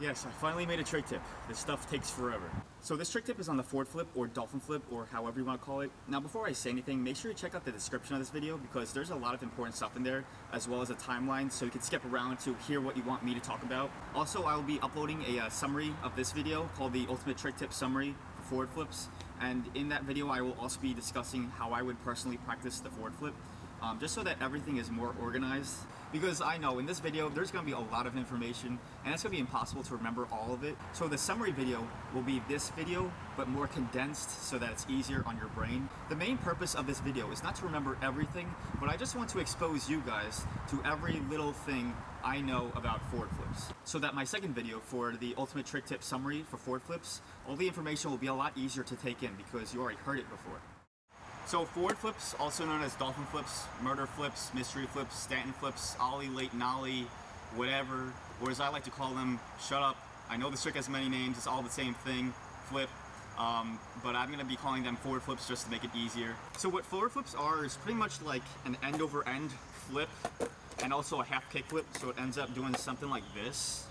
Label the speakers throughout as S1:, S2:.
S1: Yes, I finally made a trick tip. This stuff takes forever. So this trick tip is on the forward flip or dolphin flip or however you want to call it. Now before I say anything, make sure you check out the description of this video because there's a lot of important stuff in there as well as a timeline so you can skip around to hear what you want me to talk about. Also, I will be uploading a summary of this video called the Ultimate Trick Tip Summary for Forward Flips. And in that video, I will also be discussing how I would personally practice the forward flip. Just so that everything is more organized. Because I know in this video there's going to be a lot of information and it's going to be impossible to remember all of it. So the summary video will be this video but more condensed so that it's easier on your brain. The main purpose of this video is not to remember everything, but I just want to expose you guys to every little thing I know about forward flips. So that my second video for the Ultimate Trick Tip Summary for forward flips, all the information will be a lot easier to take in because you already heard it before. So forward flips, also known as dolphin flips, murder flips, mystery flips, Stanton flips, ollie, late nollie, whatever, or as I like to call them, shut up. I know this trick has many names, it's all the same thing, flip, but I'm going to be calling them forward flips just to make it easier. So what forward flips are is pretty much like an end over end flip and also a half kick flip, so it ends up doing something like this.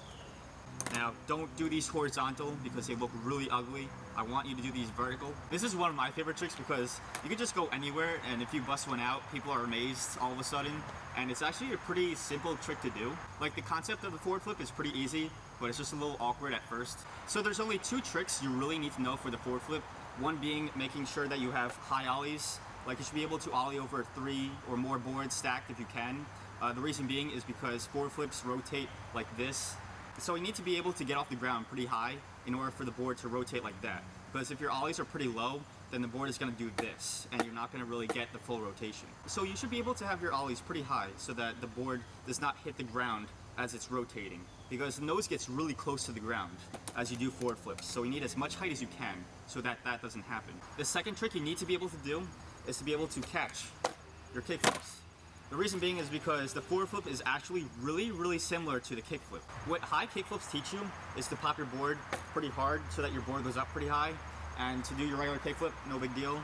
S1: Now, don't do these horizontal because they look really ugly. I want you to do these vertical. This is one of my favorite tricks because you can just go anywhere and if you bust one out, people are amazed all of a sudden. And it's actually a pretty simple trick to do. Like the concept of the forward flip is pretty easy, but it's just a little awkward at first. So there's only two tricks you really need to know for the forward flip. One being making sure that you have high ollies. Like you should be able to ollie over 3 or more boards stacked if you can. The reason being is because forward flips rotate like this. So you need to be able to get off the ground pretty high in order for the board to rotate like that. Because if your ollies are pretty low, then the board is going to do this, and you're not going to really get the full rotation. So you should be able to have your ollies pretty high so that the board does not hit the ground as it's rotating. Because the nose gets really close to the ground as you do forward flips. So you need as much height as you can so that that doesn't happen. The second trick you need to be able to do is to be able to catch your kickflips. The reason being is because the forward flip is actually really similar to the kickflip. What high kickflips teach you is to pop your board pretty hard so that your board goes up pretty high, and to do your regular kickflip, no big deal.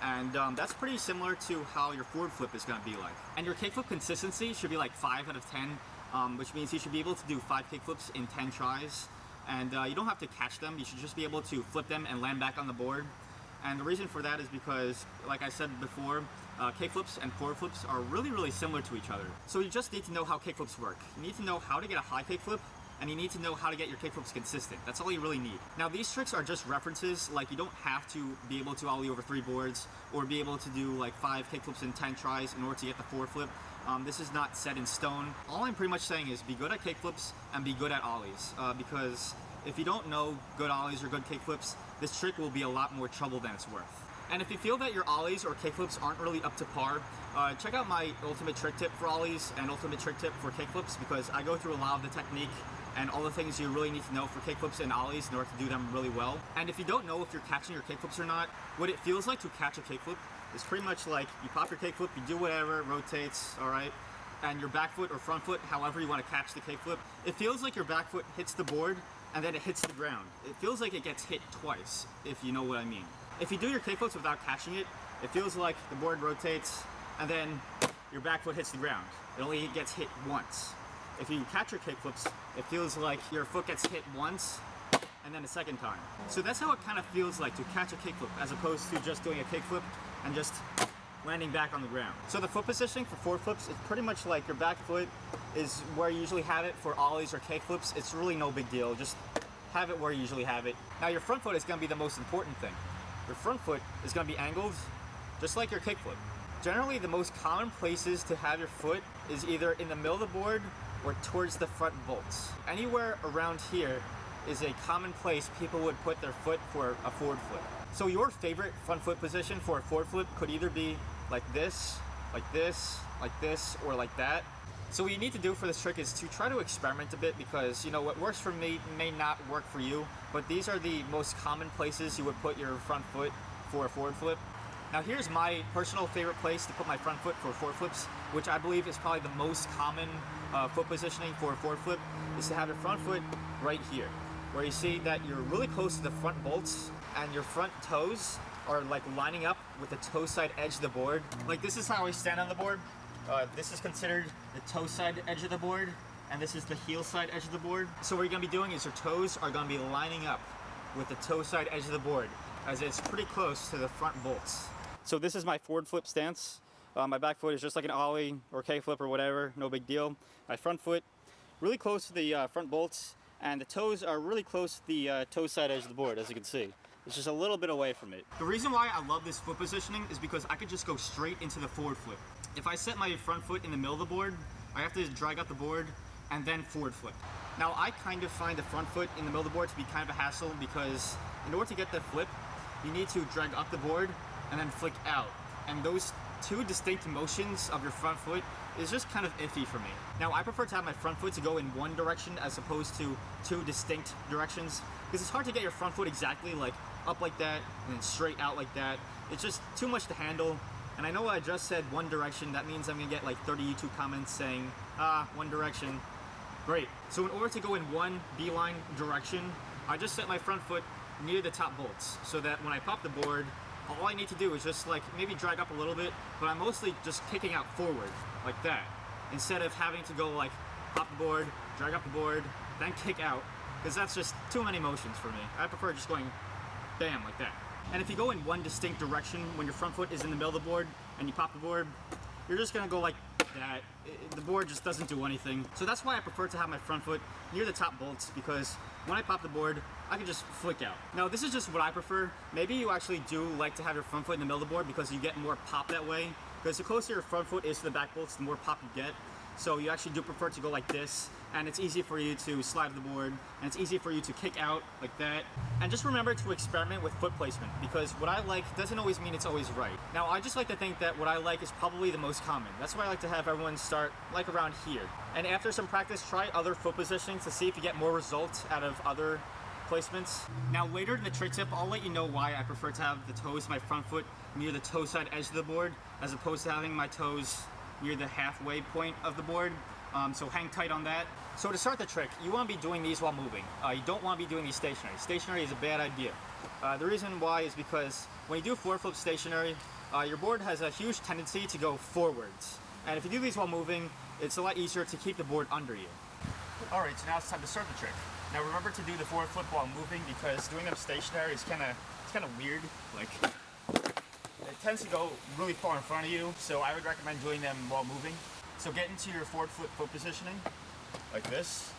S1: And that's pretty similar to how your forward flip is going to be like. And your kickflip consistency should be like 5 out of 10, which means you should be able to do 5 kickflips in 10 tries. And you don't have to catch them, you should just be able to flip them and land back on the board. And the reason for that is because, like I said before, kickflips and forward flips are really similar to each other. So you just need to know how kickflips work. You need to know how to get a high kickflip, and you need to know how to get your kickflips consistent. That's all you really need. Now these tricks are just references, like you don't have to be able to ollie over 3 boards or be able to do like 5 kickflips in 10 tries in order to get the forward flip. This is not set in stone. All I'm pretty much saying is be good at kickflips and be good at ollies, because if you don't know good ollies or good kickflips, this trick will be a lot more trouble than it's worth. And if you feel that your ollies or kickflips aren't really up to par, check out my ultimate trick tip for ollies and ultimate trick tip for kickflips, because I go through a lot of the technique and all the things you really need to know for kickflips and ollies in order to do them really well. And if you don't know if you're catching your kickflips or not, what it feels like to catch a kickflip is pretty much like you pop your kickflip, you do whatever, it rotates, alright? And your back foot or front foot, however you want to catch the kickflip, it feels like your back foot hits the board and then it hits the ground. It feels like it gets hit twice, if you know what I mean. If you do your kickflips without catching it, it feels like the board rotates and then your back foot hits the ground. It only gets hit once. If you catch your kickflips, it feels like your foot gets hit once and then a second time. So that's how it kind of feels like to catch a kickflip, as opposed to just doing a kickflip and just landing back on the ground. So the foot positioning for forward flips is pretty much like your back foot is where you usually have it for ollies or kickflips. It's really no big deal. Just have it where you usually have it. Now your front foot is going to be the most important thing. Your front foot is going to be angled just like your kickflip. Generally, the most common places to have your foot is either in the middle of the board or towards the front bolts. Anywhere around here is a common place people would put their foot for a forward flip. So your favorite front foot position for a forward flip could either be like this, like this, like this, or like that. So what you need to do for this trick is to try to experiment a bit, because you know what works for me may not work for you, but these are the most common places you would put your front foot for a forward flip. Now here's my personal favorite place to put my front foot for forward flips, which I believe is probably the most common foot positioning for a forward flip, is to have your front foot right here, where you see that you're really close to the front bolts and your front toes are like lining up with the toe side edge of the board. Like this is how I stand on the board. This is considered the toe side edge of the board, and this is the heel side edge of the board. So what you're gonna be doing is your toes are gonna be lining up with the toe side edge of the board, as it's pretty close to the front bolts. So this is my forward flip stance. My back foot is just like an ollie or K-flip or whatever, no big deal. My front foot, really close to the front bolts, and the toes are really close to the toe side edge of the board, as you can see. It's just a little bit away from it. The reason why I love this foot positioning is because I could just go straight into the forward flip. If I set my front foot in the middle of the board, I have to drag out the board and then forward flip. Now I kind of find the front foot in the middle of the board to be kind of a hassle, because in order to get the flip, you need to drag up the board and then flick out. And those two distinct motions of your front foot is just kind of iffy for me. Now I prefer to have my front foot to go in one direction as opposed to two distinct directions, because it's hard to get your front foot exactly like up like that and then straight out like that. It's just too much to handle. And I know I just said one direction, that means I'm gonna get like 30 YouTube comments saying, one direction. Great. So in order to go in one beeline direction, I just set my front foot near the top bolts, so that when I pop the board, all I need to do is just like maybe drag up a little bit, but I'm mostly just kicking out forward like that, instead of having to go like pop the board, drag up the board, then kick out, because that's just too many motions for me. I prefer just going bam like that. And if you go in one distinct direction when your front foot is in the middle of the board and you pop the board, you're just gonna go like that. The board just doesn't do anything. So that's why I prefer to have my front foot near the top bolts, because when I pop the board, I can just flick out. Now this is just what I prefer. Maybe you actually do like to have your front foot in the middle of the board because you get more pop that way. Because the closer your front foot is to the back bolts, the more pop you get. So you actually do prefer to go like this, and it's easy for you to slide the board, and it's easy for you to kick out like that. And just remember to experiment with foot placement, because what I like doesn't always mean it's always right. Now I just like to think that what I like is probably the most common. That's why I like to have everyone start like around here. And after some practice, try other foot positionings to see if you get more results out of other placements. Now later in the trick tip, I'll let you know why I prefer to have the toes of my front foot near the toe side edge of the board, as opposed to having my toes near the halfway point of the board. So hang tight on that. So to start the trick, you want to be doing these while moving. You don't want to be doing these stationary. Stationary is a bad idea. The reason why is because when you do forward flip stationary, your board has a huge tendency to go forwards. And if you do these while moving, it's a lot easier to keep the board under you. Alright, so now it's time to start the trick. Now remember to do the forward flip while moving, because doing them stationary is kind of weird. Like, it tends to go really far in front of you, so I would recommend doing them while moving. So get into your forward flip foot positioning, like this.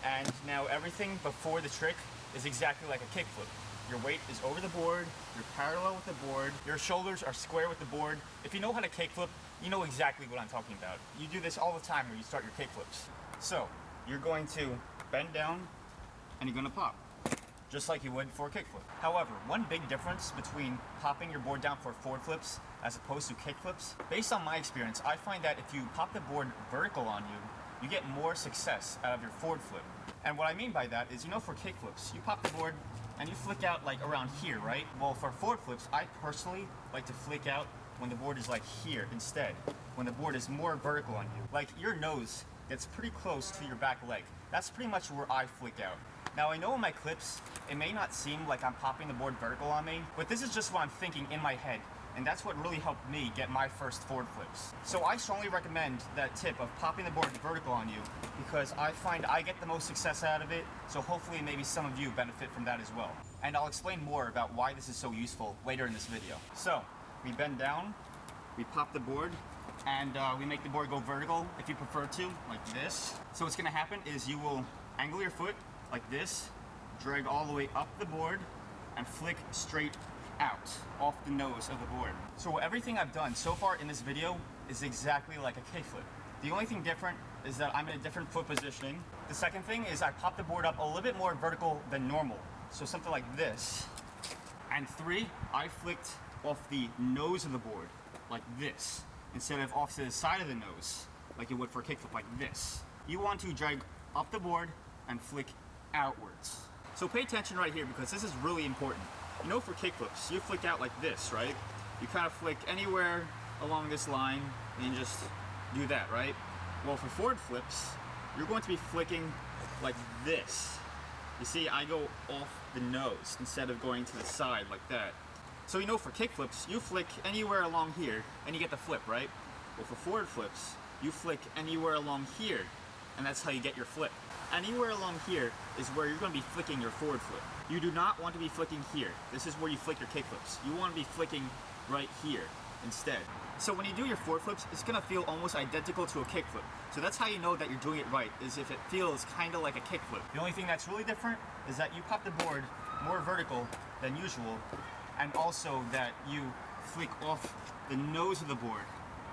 S1: And now everything before the trick is exactly like a kickflip. Your weight is over the board, you're parallel with the board, your shoulders are square with the board. If you know how to kickflip, you know exactly what I'm talking about. You do this all the time when you start your kickflips. So, you're going to bend down and you're going to pop, just like you would for a kickflip. However, one big difference between popping your board down for forward flips as opposed to kickflips, based on my experience, I find that if you pop the board vertical on you, you get more success out of your forward flip. And what I mean by that is, you know, for kickflips, you pop the board and you flick out like around here, right? Well, for forward flips, I personally like to flick out when the board is like here instead, when the board is more vertical on you. Like your nose gets pretty close to your back leg. That's pretty much where I flick out. Now I know in my clips, it may not seem like I'm popping the board vertical on me, but this is just what I'm thinking in my head. And that's what really helped me get my first forward flips. So I strongly recommend that tip of popping the board vertical on you, because I find I get the most success out of it, so hopefully maybe some of you benefit from that as well. And I'll explain more about why this is so useful later in this video. So, we bend down, we pop the board, and we make the board go vertical if you prefer to, like this. So what's gonna happen is you will angle your foot like this, drag all the way up the board, and flick straight out off the nose of the board. So everything I've done so far in this video is exactly like a kickflip. The only thing different is that I'm in a different foot positioning. The second thing is I pop the board up a little bit more vertical than normal. So something like this. And 3, I flicked off the nose of the board, like this, instead of off to the side of the nose, like you would for a kickflip, like this. You want to drag up the board and flick outwards. So pay attention right here, because this is really important. You know, for kickflips, you flick out like this, right? You kind of flick anywhere along this line, and you just do that, right? Well, for forward flips, you're going to be flicking like this. You see, I go off the nose instead of going to the side like that. So you know, for kickflips, you flick anywhere along here, and you get the flip, right? Well, for forward flips, you flick anywhere along here, and that's how you get your flip. Anywhere along here is where you're going to be flicking your forward flip. You do not want to be flicking here. This is where you flick your kickflips. You want to be flicking right here instead. So when you do your forward flips, it's going to feel almost identical to a kickflip. So that's how you know that you're doing it right, is if it feels kind of like a kickflip. The only thing that's really different is that you pop the board more vertical than usual, and also that you flick off the nose of the board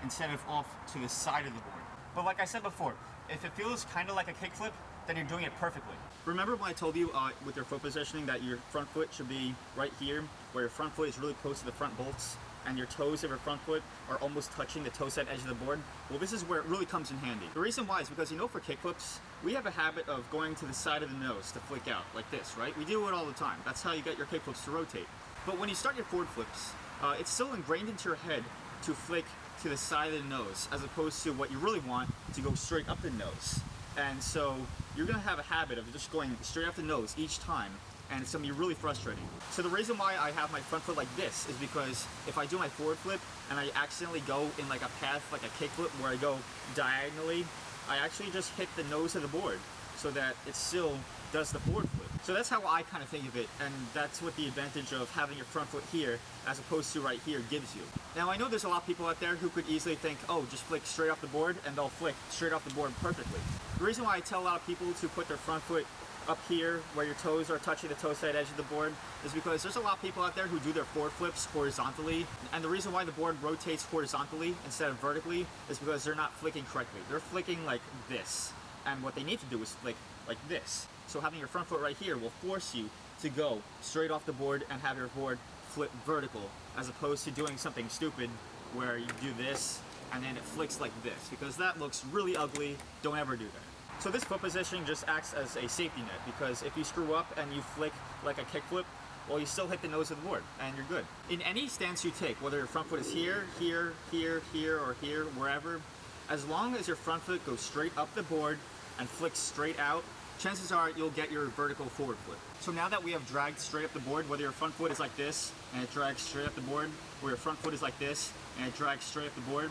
S1: instead of off to the side of the board. But like I said before, if it feels kind of like a kickflip, then you're doing it perfectly. Remember when I told you with your foot positioning that your front foot should be right here, where your front foot is really close to the front bolts, and your toes of your front foot are almost touching the toe set edge of the board? Well, this is where it really comes in handy. The reason why is because, you know, for kickflips, we have a habit of going to the side of the nose to flick out, like this, right? We do it all the time. That's how you get your kickflips to rotate. But when you start your forward flips, it's still ingrained into your head to flick to the side of the nose, as opposed to what you really want, to go straight up the nose. And so you're gonna have a habit of just going straight up the nose each time, and it's gonna be really frustrating. So the reason why I have my front foot like this is because if I do my forward flip and I accidentally go in like a path, like a kickflip where I go diagonally, I actually just hit the nose of the board so that it still does the forward flip. So that's how I kind of think of it, and that's what the advantage of having your front foot here as opposed to right here gives you. Now I know there's a lot of people out there who could easily think, oh, just flick straight off the board, and they'll flick straight off the board perfectly. The reason why I tell a lot of people to put their front foot up here where your toes are touching the toe side edge of the board is because there's a lot of people out there who do their forward flips horizontally, and the reason why the board rotates horizontally instead of vertically is because they're not flicking correctly. They're flicking like this, and what they need to do is flick like this. So having your front foot right here will force you to go straight off the board and have your board flip vertical, as opposed to doing something stupid where you do this and then it flicks like this, because that looks really ugly. Don't ever do that. So this foot positioning just acts as a safety net, because if you screw up and you flick like a kickflip, well, you still hit the nose of the board and you're good. In any stance you take, whether your front foot is here, here, here, here, or here, wherever, as long as your front foot goes straight up the board and flicks straight out, chances are you'll get your vertical forward flip. So now that we have dragged straight up the board, whether your front foot is like this and it drags straight up the board, or your front foot is like this and it drags straight up the board,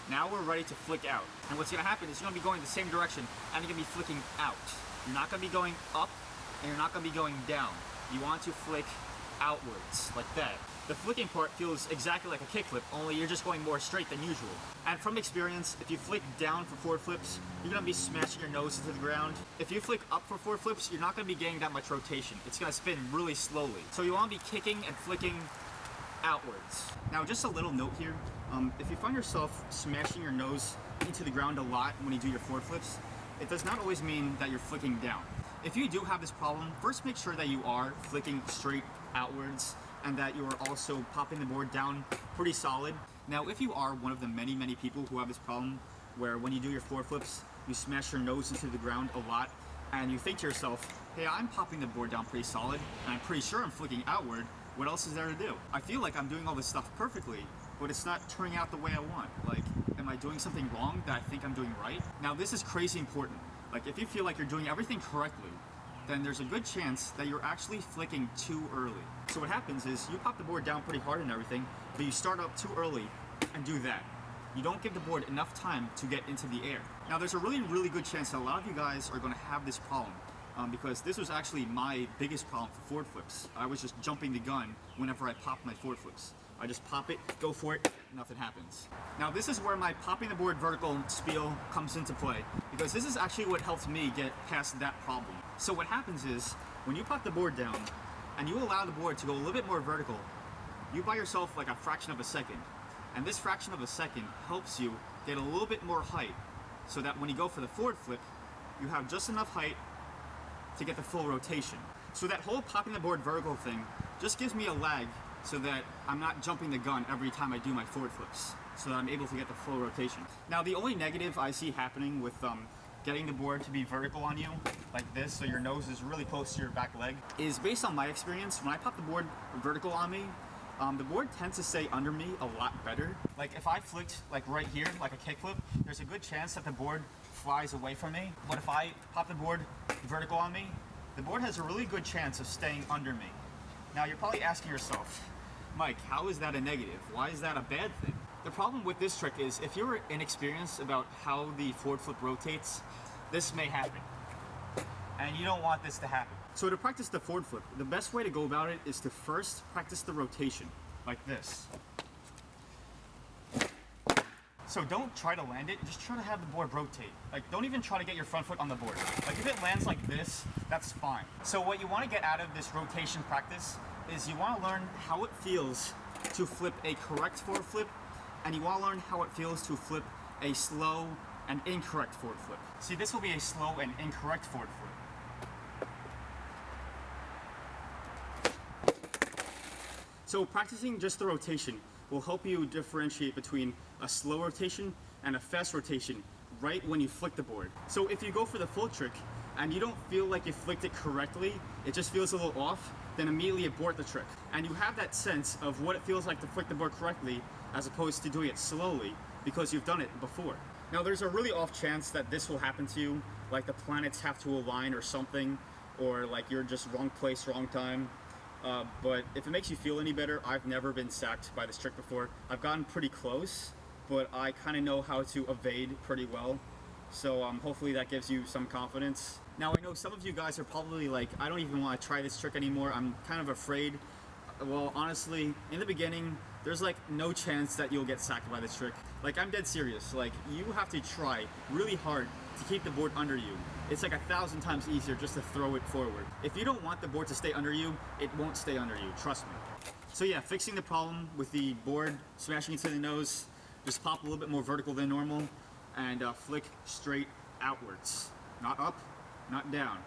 S1: now we're ready to flick out. And what's gonna happen is you're gonna be going the same direction and you're gonna be flicking out. You're not gonna be going up and you're not gonna be going down. You want to flick outwards, like that. The flicking part feels exactly like a kickflip, only you're just going more straight than usual. And from experience, if you flick down for forward flips, you're gonna be smashing your nose into the ground. If you flick up for forward flips, you're not gonna be getting that much rotation. It's gonna spin really slowly. So you wanna be kicking and flicking outwards. Now, just a little note here. If you find yourself smashing your nose into the ground a lot when you do your forward flips, it does not always mean that you're flicking down. If you do have this problem, first make sure that you are flicking straight outwards and that you are also popping the board down pretty solid. Now, if you are one of the many, many people who have this problem where when you do your forward flips, you smash your nose into the ground a lot, and you think to yourself, hey, I'm popping the board down pretty solid, and I'm pretty sure I'm flicking outward, what else is there to do? I feel like I'm doing all this stuff perfectly, but it's not turning out the way I want. Like, am I doing something wrong that I think I'm doing right? Now, this is crazy important. Like, if you feel like you're doing everything correctly, then there's a good chance that you're actually flicking too early. So what happens is you pop the board down pretty hard and everything, but you start up too early and do that. You don't give the board enough time to get into the air. Now, there's a really, really good chance that a lot of you guys are going to have this problem, because this was actually my biggest problem for forward flips. I was just jumping the gun whenever I popped my forward flips. I just pop it, go for it, nothing happens. Now, this is where my popping the board vertical spiel comes into play, because this is actually what helped me get past that problem. So what happens is, when you pop the board down, and you allow the board to go a little bit more vertical, you buy yourself like a fraction of a second. And this fraction of a second helps you get a little bit more height, so that when you go for the forward flip, you have just enough height to get the full rotation. So that whole popping the board vertical thing just gives me a lag, so that I'm not jumping the gun every time I do my forward flips, so that I'm able to get the full rotation. Now, the only negative I see happening with getting the board to be vertical on you, like this, so your nose is really close to your back leg, is based on my experience. When I pop the board vertical on me, the board tends to stay under me a lot better. Like, if I flicked like right here, like a kickflip, there's a good chance that the board flies away from me. But if I pop the board vertical on me, the board has a really good chance of staying under me. Now, you're probably asking yourself, Mike, how is that a negative? Why is that a bad thing? The problem with this trick is, if you're inexperienced about how the forward flip rotates, this may happen. And you don't want this to happen. So to practice the forward flip, the best way to go about it is to first practice the rotation, like this. So don't try to land it, just try to have the board rotate. Like, don't even try to get your front foot on the board. Like, if it lands like this, that's fine. So what you want to get out of this rotation practice is you want to learn how it feels to flip a correct forward flip, and you want to learn how it feels to flip a slow and incorrect forward flip. See, this will be a slow and incorrect forward flip. So practicing just the rotation will help you differentiate between a slow rotation and a fast rotation right when you flick the board. So if you go for the full trick and you don't feel like you flicked it correctly, it just feels a little off, then immediately abort the trick. And you have that sense of what it feels like to flick the board correctly as opposed to doing it slowly because you've done it before. Now there's a really off chance that this will happen to you, like the planets have to align or something, or like you're just wrong place, wrong time. But if it makes you feel any better, I've never been sacked by this trick before. I've gotten pretty close, but I kind of know how to evade pretty well. So hopefully that gives you some confidence. Now I know some of you guys are probably like, I don't even want to try this trick anymore. I'm kind of afraid. Well, honestly, in the beginning, there's like no chance that you'll get sacked by this trick. Like, I'm dead serious. Like, you have to try really hard to keep the board under you. It's like 1,000 times easier just to throw it forward. If you don't want the board to stay under you, it won't stay under you, trust me. So yeah, fixing the problem with the board smashing into the nose, just pop a little bit more vertical than normal, and flick straight outwards. Not up, not down,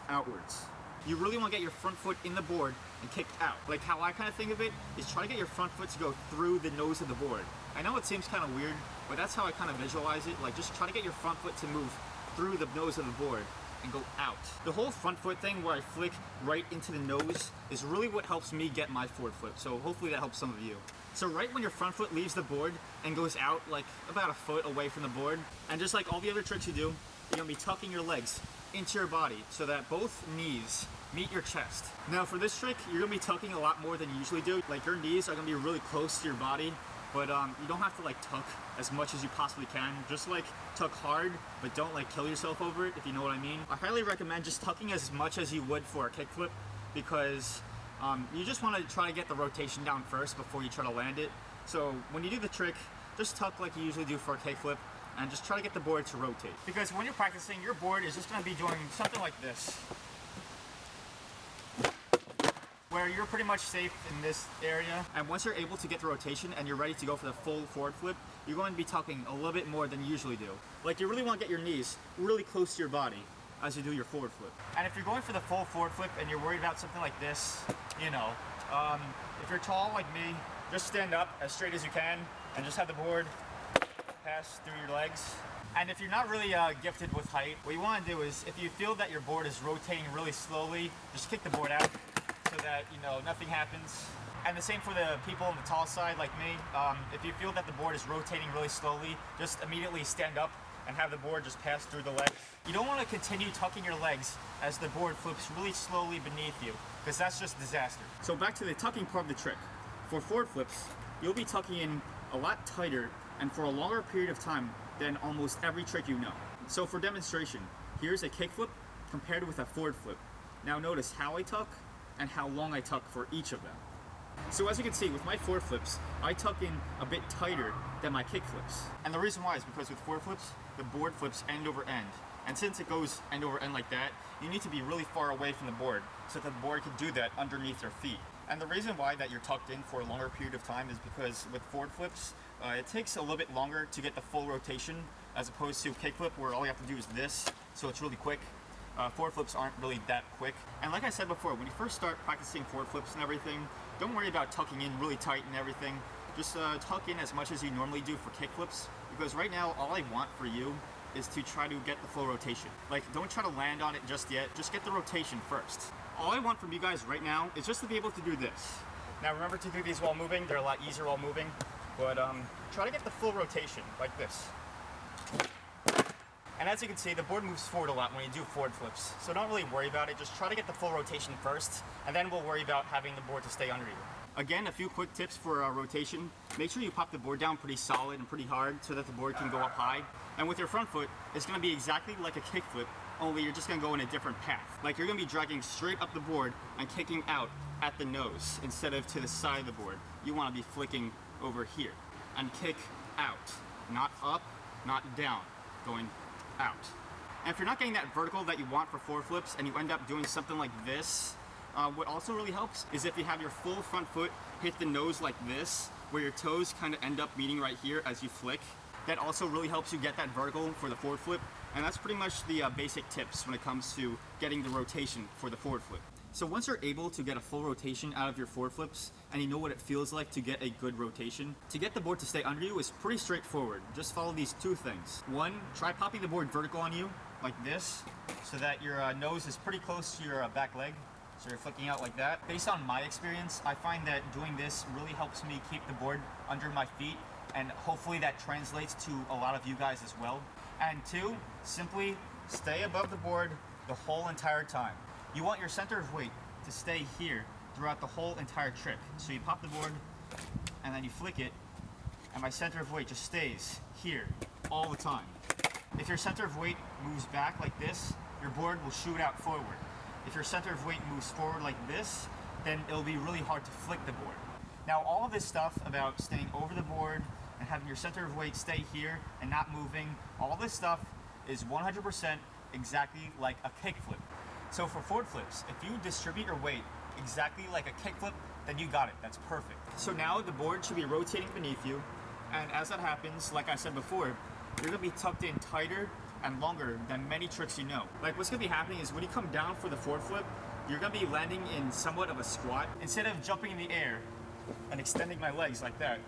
S1: outwards. You really want to get your front foot in the board and kick out. Like, how I kind of think of it is try to get your front foot to go through the nose of the board. I know it seems kind of weird, but that's how I kind of visualize it. Like, just try to get your front foot to move through the nose of the board and go out. The whole front foot thing where I flick right into the nose is really what helps me get my forward flip. So hopefully that helps some of you. So right when your front foot leaves the board and goes out like about a foot away from the board, and just like all the other tricks you do, you're gonna be tucking your legs into your body so that both knees meet your chest. Now for this trick, you're gonna be tucking a lot more than you usually do. Like, your knees are gonna be really close to your body, but you don't have to like tuck as much as you possibly can. Just like tuck hard, but don't like kill yourself over it, if you know what I mean. I highly recommend just tucking as much as you would for a kickflip, because you just want to try to get the rotation down first before you try to land it. So when you do the trick, just tuck like you usually do for a kickflip, and just try to get the board to rotate. Because when you're practicing, your board is just going to be doing something like this, where you're pretty much safe in this area. And once you're able to get the rotation and you're ready to go for the full forward flip, you're going to be tucking a little bit more than you usually do. Like, you really want to get your knees really close to your body as you do your forward flip. And if you're going for the full forward flip and you're worried about something like this, you know, if you're tall like me, just stand up as straight as you can and just have the board pass through your legs. And if you're not really gifted with height, what you want to do is, if you feel that your board is rotating really slowly, just kick the board out so that, you know, nothing happens. And the same for the people on the tall side like me. If you feel that the board is rotating really slowly, just immediately stand up and have the board just pass through the legs. You don't want to continue tucking your legs as the board flips really slowly beneath you, because that's just disaster. So back to the tucking part of the trick. For forward flips, you'll be tucking in a lot tighter and for a longer period of time than almost every trick you know. So for demonstration, here's a kickflip compared with a forward flip. Now notice how I tuck and how long I tuck for each of them. So as you can see, with my forward flips, I tuck in a bit tighter than my kick flips. And the reason why is because with forward flips, the board flips end over end. And since it goes end over end like that, you need to be really far away from the board so that the board can do that underneath your feet. And the reason why that you're tucked in for a longer period of time is because with forward flips, it takes a little bit longer to get the full rotation as opposed to kickflip where all you have to do is this, so it's really quick. Forward flips aren't really that quick. And like I said before, when you first start practicing forward flips and everything, don't worry about tucking in really tight and everything. Just tuck in as much as you normally do for kickflips, because right now all I want for you is to try to get the full rotation. Like, don't try to land on it just yet, just get the rotation first. All I want from you guys right now is just to be able to do this. Now remember to do these while moving, they're a lot easier while moving, but try to get the full rotation, like this. And as you can see, the board moves forward a lot when you do forward flips, so don't really worry about it, just try to get the full rotation first, and then we'll worry about having the board to stay under you. Again, a few quick tips for rotation. Make sure you pop the board down pretty solid and pretty hard so that the board can go up high. And with your front foot, it's gonna be exactly like a kickflip, only you're just gonna go in a different path. Like you're gonna be dragging straight up the board and kicking out at the nose instead of to the side of the board. You wanna be flicking over here and kick out, not up, not down, going out. And if you're not getting that vertical that you want for forward flips and you end up doing something like this, what also really helps is if you have your full front foot hit the nose like this, where your toes kind of end up meeting right here as you flick. That also really helps you get that vertical for the forward flip. And that's pretty much the basic tips when it comes to getting the rotation for the forward flip. So once you're able to get a full rotation out of your forward flips and you know what it feels like to get a good rotation, to get the board to stay under you is pretty straightforward. Just follow these two things. One, try popping the board vertical on you like this so that your nose is pretty close to your back leg. So you're flicking out like that. Based on my experience, I find that doing this really helps me keep the board under my feet, and hopefully that translates to a lot of you guys as well. And two, simply stay above the board the whole entire time. You want your center of weight to stay here throughout the whole entire trick. So you pop the board and then you flick it, and my center of weight just stays here all the time. If your center of weight moves back like this, your board will shoot out forward. If your center of weight moves forward like this, then it'll be really hard to flick the board. Now, all of this stuff about staying over the board and having your center of weight stay here and not moving, all this stuff is 100% exactly like a kickflip. So for forward flips, if you distribute your weight exactly like a kickflip, then you got it. That's perfect. So now the board should be rotating beneath you, and as that happens, like I said before, you're gonna be tucked in tighter and longer than many tricks you know. Like what's gonna be happening is when you come down for the forward flip, you're gonna be landing in somewhat of a squat. Instead of jumping in the air and extending my legs like that,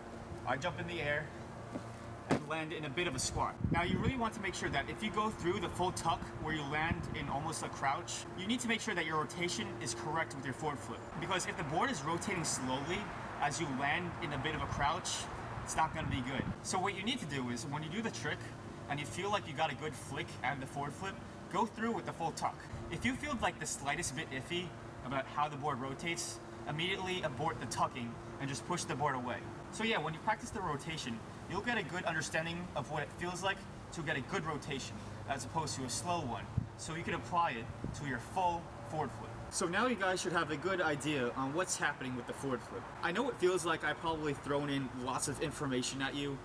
S1: I jump in the air and land in a bit of a squat. Now you really want to make sure that if you go through the full tuck where you land in almost a crouch, you need to make sure that your rotation is correct with your forward flip. Because if the board is rotating slowly as you land in a bit of a crouch, it's not gonna be good. So what you need to do is when you do the trick, and you feel like you got a good flick and the forward flip, go through with the full tuck. If you feel like the slightest bit iffy about how the board rotates, immediately abort the tucking and just push the board away. So yeah, when you practice the rotation, you'll get a good understanding of what it feels like to get a good rotation as opposed to a slow one. So you can apply it to your full forward flip. So now you guys should have a good idea on what's happening with the forward flip. I know it feels like I've probably thrown in lots of information at you,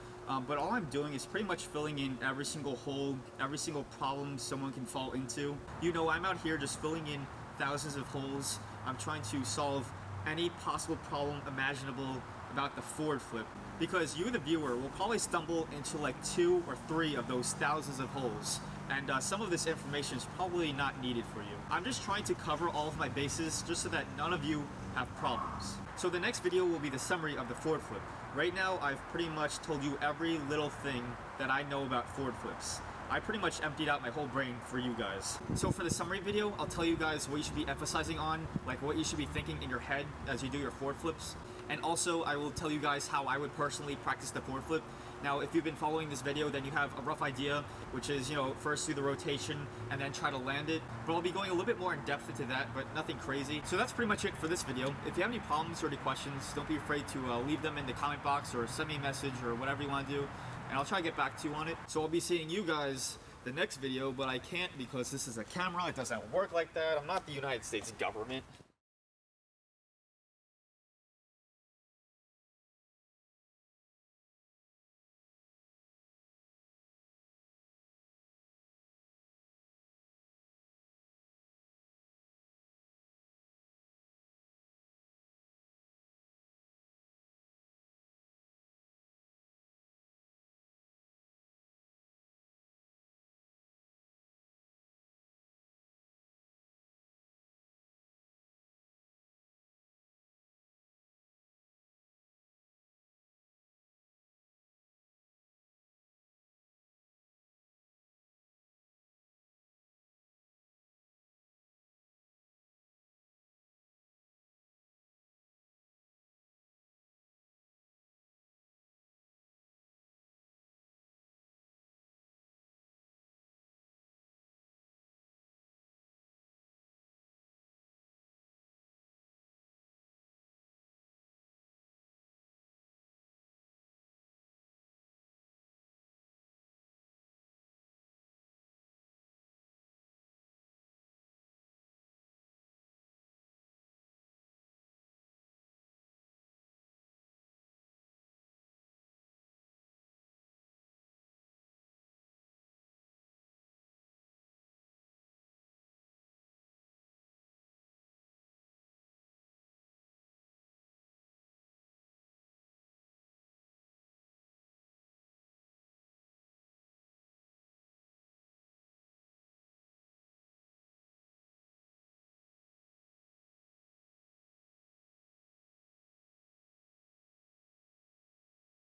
S1: but all I'm doing is pretty much filling in every single hole, every single problem someone can fall into. You know, I'm out here just filling in thousands of holes. I'm trying to solve any possible problem imaginable about the forward flip, because you, the viewer, will probably stumble into like 2 or 3 of those thousands of holes, and some of this information is probably not needed for you. I'm just trying to cover all of my bases just so that none of you have problems. So the next video will be the summary of the forward flip. Right now, I've pretty much told you every little thing that I know about forward flips. I pretty much emptied out my whole brain for you guys. So for the summary video, I'll tell you guys what you should be emphasizing on, like what you should be thinking in your head as you do your forward flips. And also, I will tell you guys how I would personally practice the forward flip. Now, if you've been following this video, then you have a rough idea, which is, you know, first do the rotation and then try to land it. But I'll be going a little bit more in depth into that, but nothing crazy. So that's pretty much it for this video. If you have any problems or any questions, don't be afraid to leave them in the comment box or send me a message or whatever you want to do, and I'll try to get back to you on it. So I'll be seeing you guys the next video, but I can't because this is a camera. It doesn't work like that. I'm not the United States government.